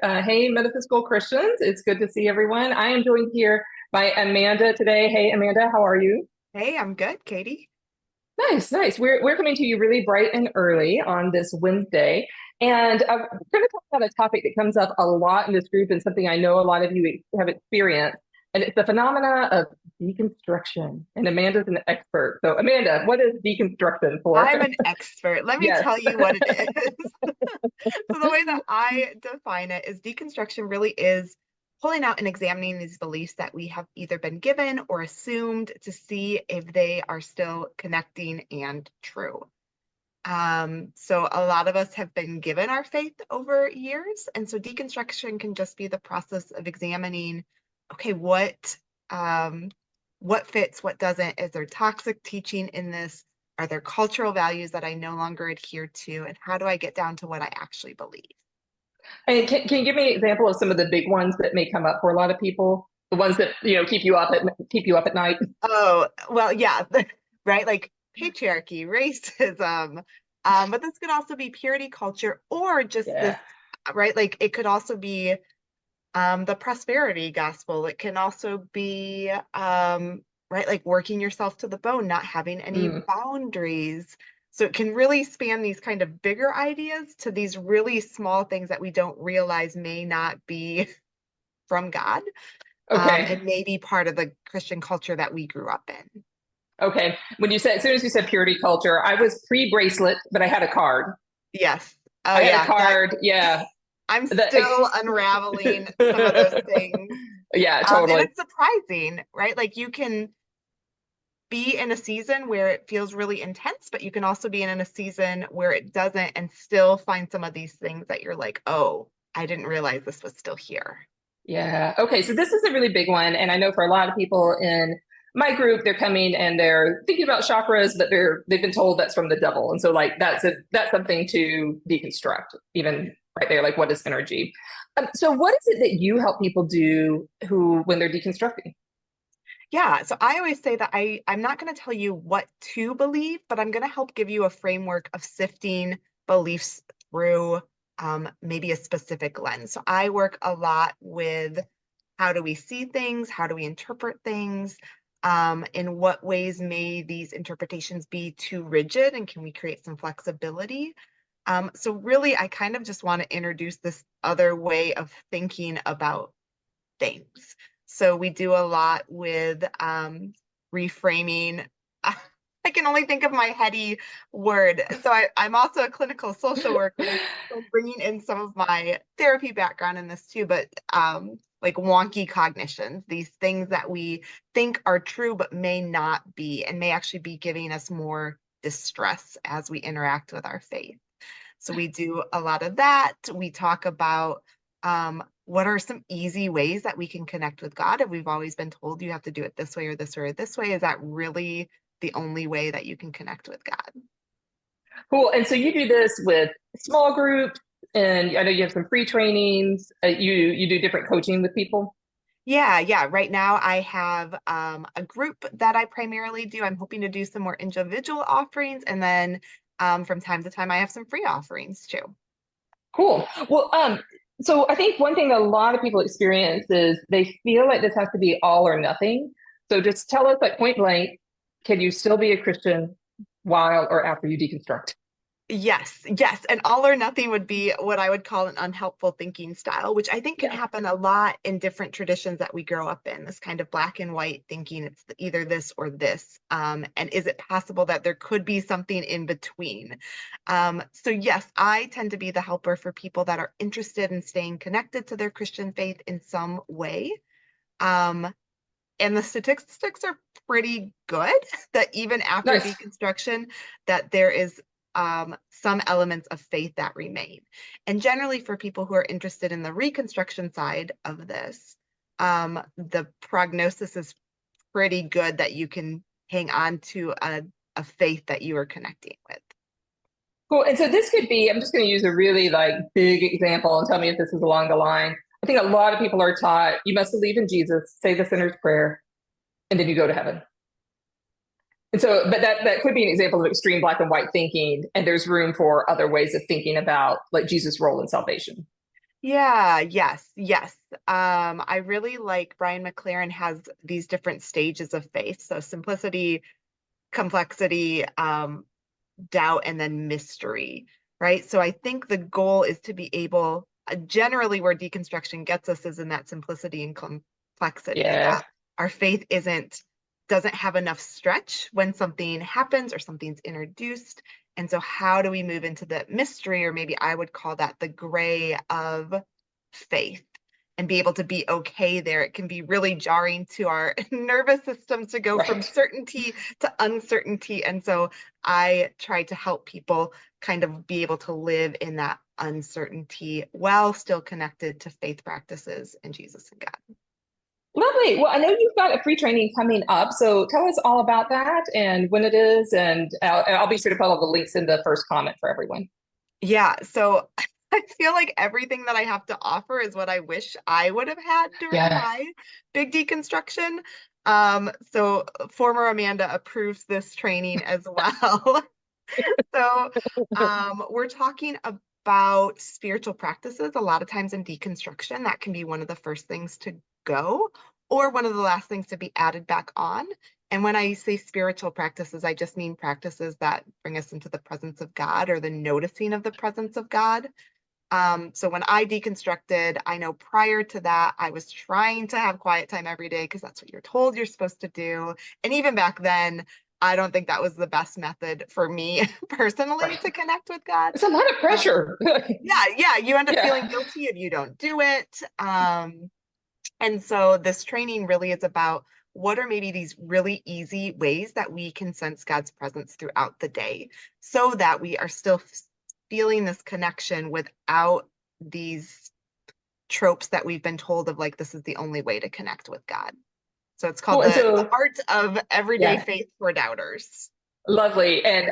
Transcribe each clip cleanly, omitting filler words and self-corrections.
Hey, metaphysical Christians. It's good to see everyone. I am joined here by Amanda today. Hey, Amanda, how are you? Hey, I'm good, Katie. Nice, nice. We're coming to you really bright and early on this Wednesday. And we're going to talk about a topic that comes up a lot in this group and something I know a lot of you have experienced. And it's the phenomena of deconstruction. And Amanda's an expert. So, Amanda, what is deconstruction for? I'm an expert. Let me Yes. tell you what it is. So the way that I define it is deconstruction really is pulling out and examining these beliefs that we have either been given or assumed to see if they are still connecting and true. So a lot of us have been given our faith over years, and so deconstruction can just be the process of examining, okay, what fits, what doesn't, is there toxic teaching in this? Are there cultural values that I no longer adhere to? And how do I get down to what I actually believe? And can you give me an example of some of the big ones that may come up for a lot of people? The ones that, keep you up at night? Oh, well, yeah, right? Like patriarchy, racism, but this could also be purity culture or just this, Yeah. right? Like it could also be the prosperity gospel. It can also be, right, like working yourself to the bone, not having any Mm. boundaries. So it can really span these kind of bigger ideas to these really small things that we don't realize may not be from God, Okay. and maybe part of the Christian culture that we grew up in. Okay. As soon as you said purity culture, I was pre-bracelet, but I had a card. Yes. Oh I had a yeah, that card. Yeah. I'm The, still unraveling some of those things. yeah, And totally. it's surprising, right? Like you can be in a season where it feels really intense, but you can also be in a season where it doesn't and still find some of these things that you're like, oh, I didn't realize this was still here. Yeah. Okay. So this is a really big one. And I know for a lot of people in my group, they're coming and they're thinking about chakras, but they've been told that's from the devil. And so like that's something to deconstruct, even right there, like what is energy? So what is it that you help people do who when they're deconstructing? Yeah, so I always say that I'm not going to tell you what to believe, but I'm going to help give you a framework of sifting beliefs through maybe a specific lens. So I work a lot with how do we see things? How do we interpret things? In what ways may these interpretations be too rigid and can we create some flexibility? So really, I kind of just want to introduce this other way of thinking about things. So we do a lot with reframing. I can only think of my heady word. So I'm also a clinical social worker, so bringing in some of my therapy background in this too, but like wonky cognitions, these things that we think are true but may not be, and may actually be giving us more distress as we interact with our faith. So we do a lot of that. We talk about what are some easy ways that we can connect with God? If we've always been told you have to do it this way or this way or this way, is that really the only way that you can connect with God? Cool. And so you do this with small groups, and I know you have some free trainings. You do different coaching with people. Yeah, yeah. Right now, I have a group that I primarily do. I'm hoping to do some more individual offerings, and then from time to time, I have some free offerings too. Cool. So I think one thing that a lot of people experience is they feel like this has to be all or nothing. So just tell us, like point blank, can you still be a Christian while or after you deconstruct? Yes, yes. And all or nothing would be what I would call an unhelpful thinking style, which I think can Yeah. happen a lot in different traditions that we grow up in, this kind of black and white thinking, it's either this or this. And is it possible that there could be something in between? So, yes, I tend to be the helper for people that are interested in staying connected to their Christian faith in some way. Um, and the statistics are pretty good that even after Nice. deconstruction, that there is some elements of faith that remain. And generally, for people who are interested in the reconstruction side of this, the prognosis is pretty good that you can hang on to a faith that you are connecting with. Cool. And so this could be, I'm just going to use a really like big example and tell me if this is along the line. I think a lot of people are taught you must believe in Jesus, say the sinner's prayer, and then you go to heaven. And so, but that could be an example of extreme black and white thinking, and there's room for other ways of thinking about like Jesus' role in salvation. Yeah, yes. I really like Brian McLaren has these different stages of faith. So simplicity, complexity, doubt, and then mystery, right? So I think the goal is to be able, generally where deconstruction gets us is in that simplicity and complexity, Yeah. that our faith doesn't have enough stretch when something happens or something's introduced. And so how do we move into the mystery, or maybe I would call that the gray of faith, and be able to be okay there? It can be really jarring to our nervous system to go from Right. certainty to uncertainty. And so I try to help people kind of be able to live in that uncertainty while still connected to faith practices and Jesus and God. Lovely. Well, I know you've got a free training coming up, so tell us all about that and when it is, and I'll be sure to put all the links in the first comment for everyone. Yeah, so I feel like everything that I have to offer is what I wish I would have had during Yeah. my big deconstruction. So former Amanda approves this training as well. So we're talking about spiritual practices. A lot of times in deconstruction, that can be one of the first things to go, or one of the last things to be added back on. And when I say spiritual practices, I just mean practices that bring us into the presence of God, or the noticing of the presence of God. So when I deconstructed, I know prior to that, I was trying to have quiet time every day because that's what you're told you're supposed to do. And even back then, I don't think that was the best method for me personally Right. to connect with God. It's a lot of Um, pressure. yeah, you end up feeling Yeah. guilty if you don't do it. And so this training really is about what are maybe these really easy ways that we can sense God's presence throughout the day, so that we are still feeling this connection without these tropes that we've been told of, like, this is the only way to connect with God. So it's called Cool. And the so, art of everyday yeah, faith for doubters. lovely. And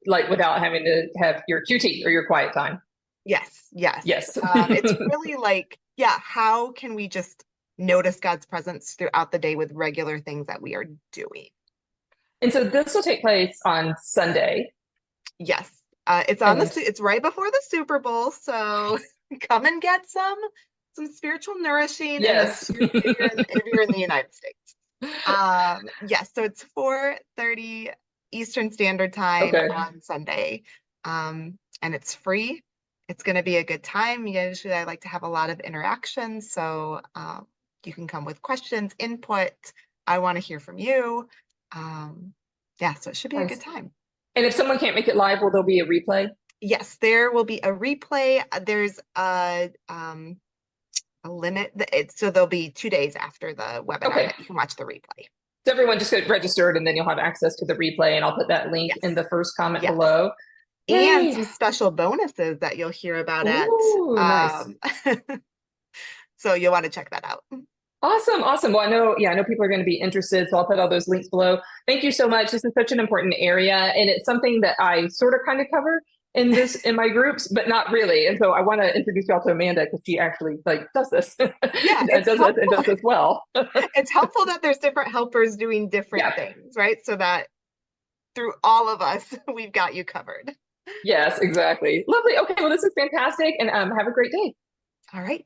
like without having to have your QT or your quiet time. Yes. Yes. It's really like, yeah, how can we just notice God's presence throughout the day with regular things that we are doing? And so this will take place on Sunday. Yes. It's on And it's right before the Super Bowl, so come and get some spiritual nourishing, and then yes. if you're in the United States. Yes, so it's 4:30 Eastern Standard Time Okay. on Sunday. And it's free. It's going to be a good time. Usually I like to have a lot of interaction, so you can come with questions, input. I want to hear from you. Yeah, so it should be a good Nice. time. And if someone can't make it live, will there be a replay? Yes, there will be a replay. There's a limit. So there'll be 2 days after the webinar Okay. that you can watch the replay. So everyone just get registered and then you'll have access to the replay. And I'll put that link Yes, in the first comment yes. below. And Yay. some special bonuses that you'll hear about at Ooh, nice. so you'll want to check that out. Awesome, awesome. Well, I know people are going to be interested, so I'll put all those links below. Thank you so much. This is such an important area, and it's something that I sort of kind of cover in my groups, but not really. And so I want to introduce y'all to Amanda because she actually like does this, Yeah, and it's does helpful. this well. It's helpful that there's different helpers doing different Yeah. things, right? So that through all of us, we've got you covered. Yes, exactly. Lovely. Okay, well, this is fantastic, and have a great day. All right.